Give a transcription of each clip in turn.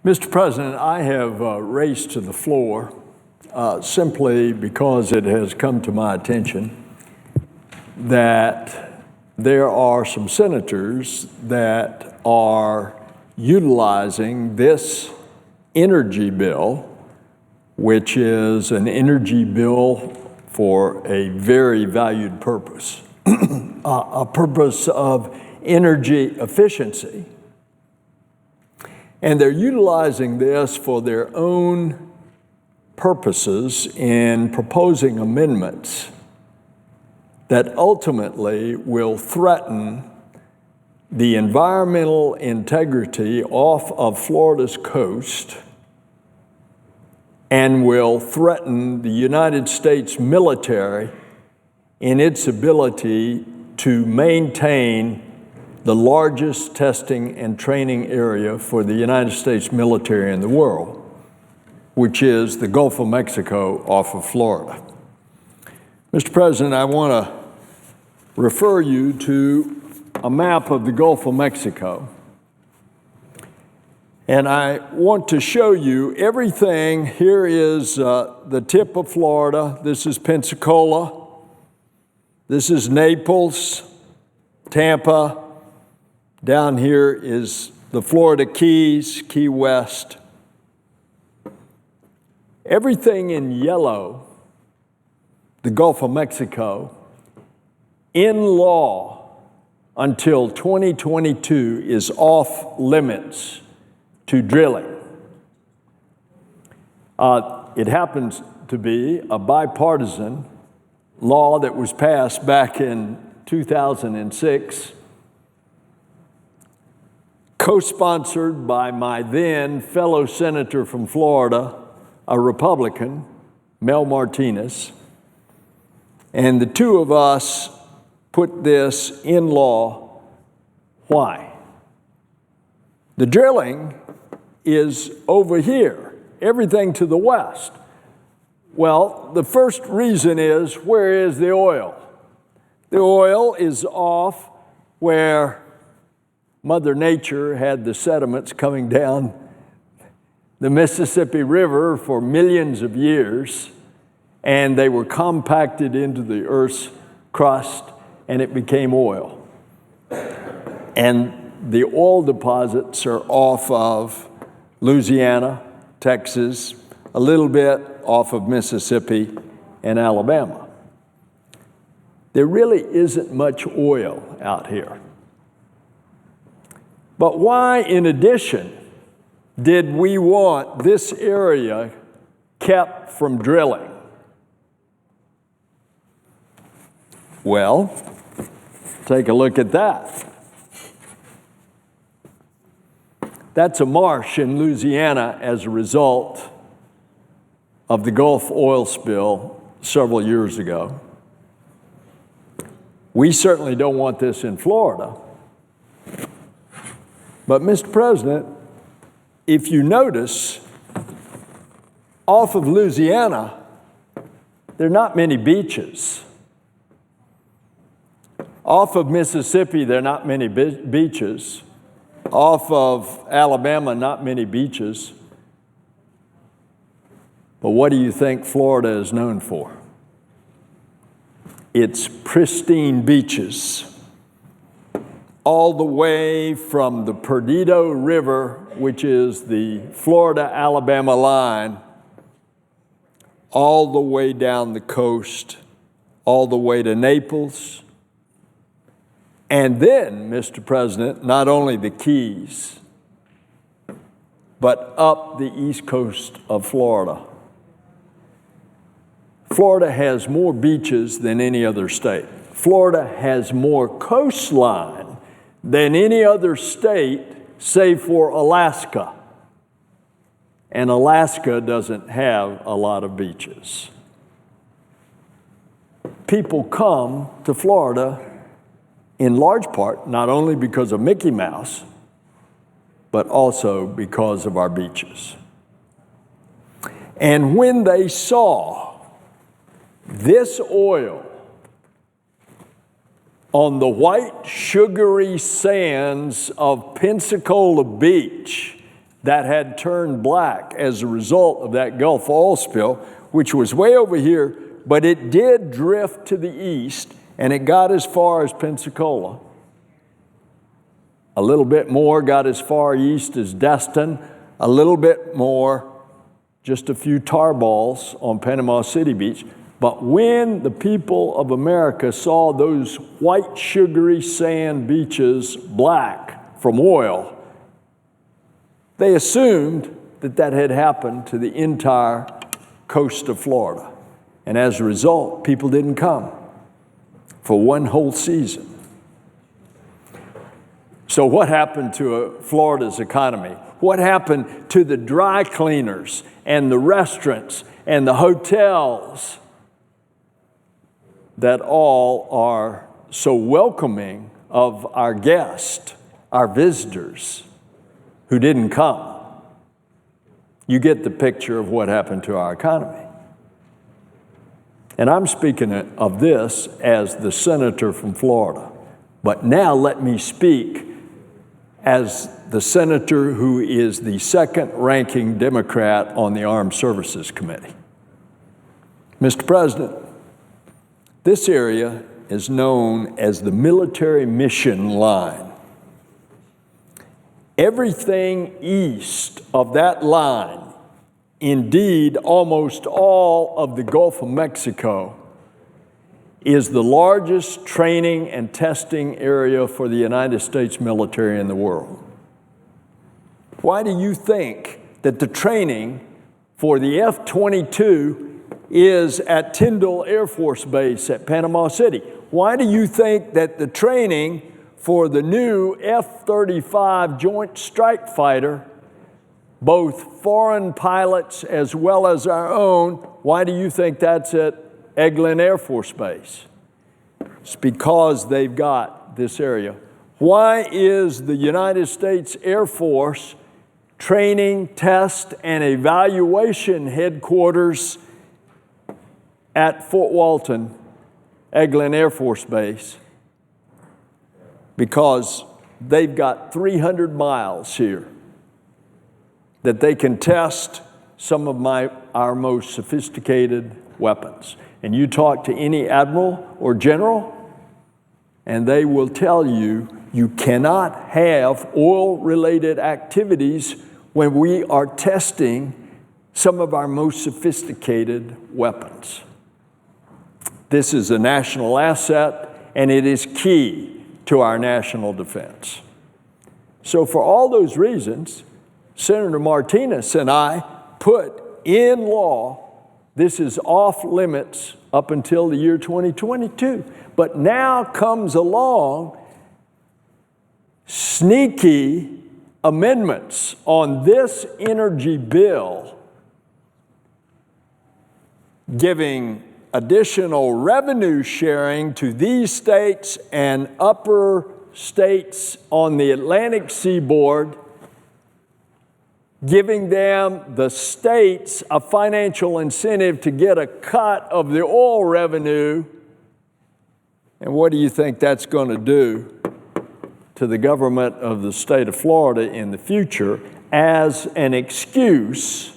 Mr. President, I have raced to the floor simply because it has come to my attention that there are some senators that are utilizing this energy bill, which is an energy bill for a very valued purpose, a purpose of energy efficiency. And they're utilizing this for their own purposes in proposing amendments that ultimately will threaten the environmental integrity off of Florida's coast and will threaten the United States military in its ability to maintain the largest testing and training area for the United States military in the world, which is the Gulf of Mexico off of Florida. Mr. President, I want to refer you to a map of the Gulf of Mexico. And I want to show you everything. Here is the tip of Florida. This is Pensacola. This is Naples, Tampa. Down here is the Florida Keys, Key West. Everything in yellow, the Gulf of Mexico, in law until 2022 is off limits to drilling. It happens to be a bipartisan law that was passed back in 2006, co-sponsored by my then fellow senator from Florida, a Republican, Mel Martinez, and the two of us put this in law. Why? The drilling is over here, everything to the west. Well, the first reason is, where is the oil? The oil is off where Mother Nature had the sediments coming down the Mississippi River for millions of years, and they were compacted into the Earth's crust, and it became oil. And the oil deposits are off of Louisiana, Texas, a little bit off of Mississippi and Alabama. There really isn't much oil out here. But why, in addition, did we want this area kept from drilling? Well, take a look at that. That's a marsh in Louisiana as a result of the Gulf oil spill several years ago. We certainly don't want this in Florida. But, Mr. President, if you notice, off of Louisiana, there are not many beaches. Off of Mississippi, there are not many beaches. Off of Alabama, not many beaches. But what do you think Florida is known for? It's pristine beaches. All the way from the Perdido River, which is the Florida-Alabama line, all the way down the coast, all the way to Naples. And then, Mr. President, not only the Keys, but up the east coast of Florida. Florida has more beaches than any other state. Florida has more coastline than any other state, save for Alaska. And Alaska doesn't have a lot of beaches. People come to Florida in large part, not only because of Mickey Mouse, but also because of our beaches. And when they saw this oil on the white, sugary sands of Pensacola Beach, that had turned black as a result of that Gulf oil spill, which was way over here, but it did drift to the east, and it got as far as Pensacola. A little bit more got as far east as Destin, a little bit more, just a few tar balls on Panama City Beach. But when the people of America saw those white sugary sand beaches black from oil, they assumed that that had happened to the entire coast of Florida. And as a result, people didn't come for one whole season. So what happened to Florida's economy? What happened to the dry cleaners and the restaurants and the hotels that all are so welcoming of our guests, our visitors who didn't come? You get the picture of what happened to our economy. And I'm speaking of this as the senator from Florida. But now let me speak as the senator who is the second-ranking Democrat on the Armed Services Committee. Mr. President, this area is known as the military mission line. Everything east of that line, indeed almost all of the Gulf of Mexico, is the largest training and testing area for the United States military in the world. Why do you think that the training for the F-22 is at Tyndall Air Force Base at Panama City? Why do you think that the training for the new F-35 Joint Strike Fighter, both foreign pilots as well as our own, why do you think that's at Eglin Air Force Base? It's because they've got this area. Why is the United States Air Force training, test, and evaluation headquarters at Fort Walton, Eglin Air Force Base? Because they've got 300 miles here that they can test some of our most sophisticated weapons. And you talk to any admiral or general, and they will tell you, you cannot have oil-related activities when we are testing some of our most sophisticated weapons. This is a national asset, and it is key to our national defense. So for all those reasons, Senator Martinez and I put in law, this is off limits up until the year 2022. But now comes along sneaky amendments on this energy bill, giving additional revenue sharing to these states and upper states on the Atlantic seaboard, giving them, the states, a financial incentive to get a cut of the oil revenue. And what do you think that's going to do to the government of the state of Florida in the future as an excuse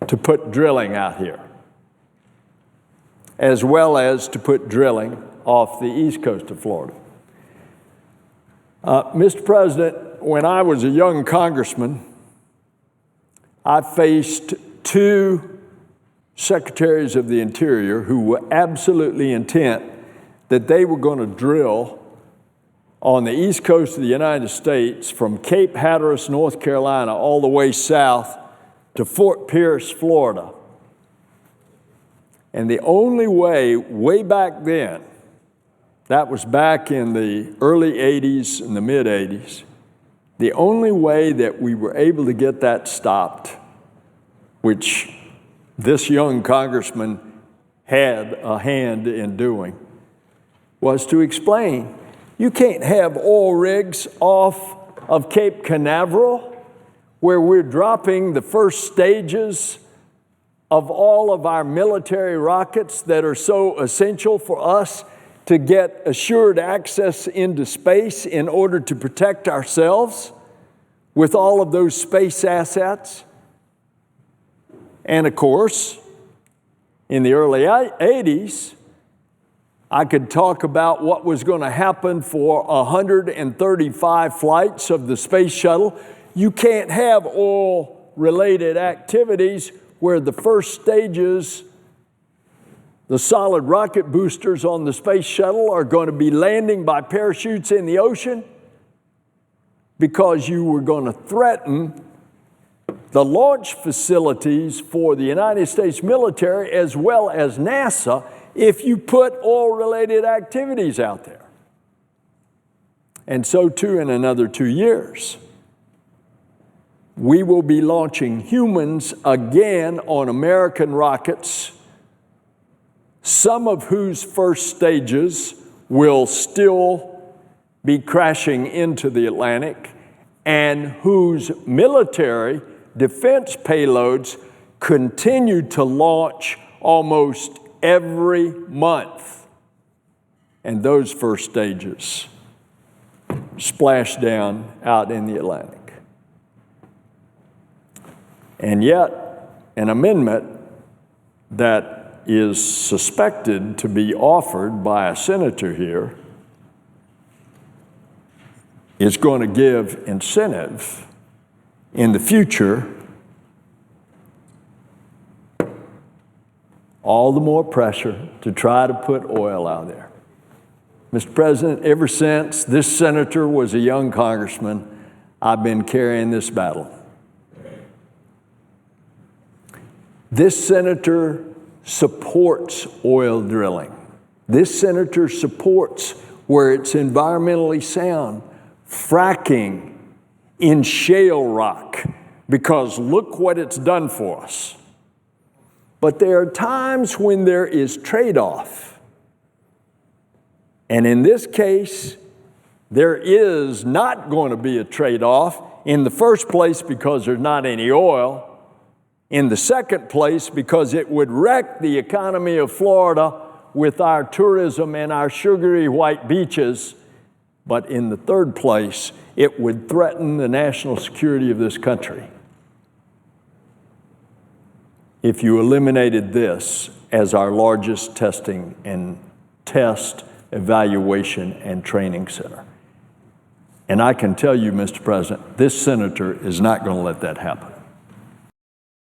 to put drilling out here, as well as to put drilling off the east coast of Florida? Mr. President, when I was a young congressman, I faced two secretaries of the Interior who were absolutely intent that they were going to drill on the east coast of the United States from Cape Hatteras, North Carolina, all the way south to Fort Pierce, Florida. And the only way, way back then, that was back in the early 80s and the mid 80s, the only way that we were able to get that stopped, which this young congressman had a hand in doing, was to explain, you can't have oil rigs off of Cape Canaveral where we're dropping the first stages of all of our military rockets that are so essential for us to get assured access into space in order to protect ourselves. with all of those space assets. And of course, in the early 80s, I could talk about what was going to happen for 135 flights of the space shuttle. You can't have oil-related activities where the first stages, the solid rocket boosters on the space shuttle, are going to be landing by parachutes in the ocean, because you were going to threaten the launch facilities for the United States military as well as NASA if you put oil-related activities out there. And so too in another 2 years, we will be launching humans again on American rockets, some of whose first stages will still be crashing into the Atlantic, and whose military defense payloads continue to launch almost every month. And those first stages splash down out in the Atlantic. And yet, an amendment that is suspected to be offered by a senator here is going to give incentive in the future, all the more pressure to try to put oil out there. Mr. President, ever since this senator was a young congressman, I've been carrying this battle. This senator supports oil drilling. This senator supports, where it's environmentally sound, fracking in shale rock, because look what it's done for us. But there are times when there is trade-off. And in this case, there is not going to be a trade-off. In the first place, because there's not any oil. In the second place, because it would wreck the economy of Florida with our tourism and our sugary white beaches. But in the third place, it would threaten the national security of this country if you eliminated this as our largest testing and test, evaluation, and training center. And I can tell you, Mr. President, this senator is not going to let that happen.